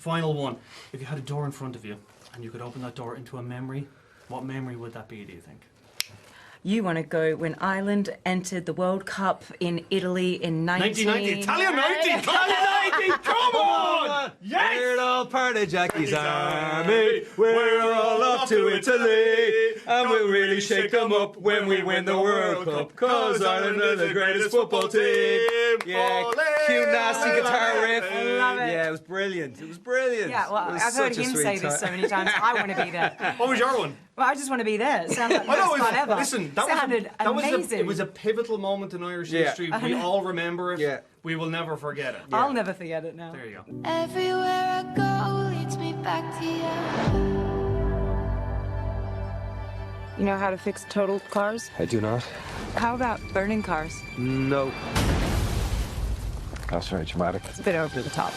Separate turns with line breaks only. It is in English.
Final one. If you had a door in front of you and you could open that door into a memory, what memory would that be, do you think?
You want to go when Ireland entered the World Cup in Italy in
1990. Italia 90! Italia 90! Come on! Yes!
We're all part of Jackie's army. We're all off to Italy. And we'll really shake them up when we win the World Cup. Cause Ireland are the greatest football team. Yeah, cute, nasty guitar riff.
I love it.
Yeah, it was brilliant. It was brilliant.
Yeah, well, I've heard him say this so many times. I want to be there.
What was your one?
Well, I just want to be there. It sounded like the best fun ever.
Listen,
Sounded amazing.
it was a pivotal moment in Irish history. We all remember it.
Yeah.
We will never forget it.
I'll never forget it now.
There you go.
Everywhere I go leads me back to you.
You know how to fix totaled cars?
I do not.
How about burning cars?
No. That's very dramatic.
It's a bit over the top.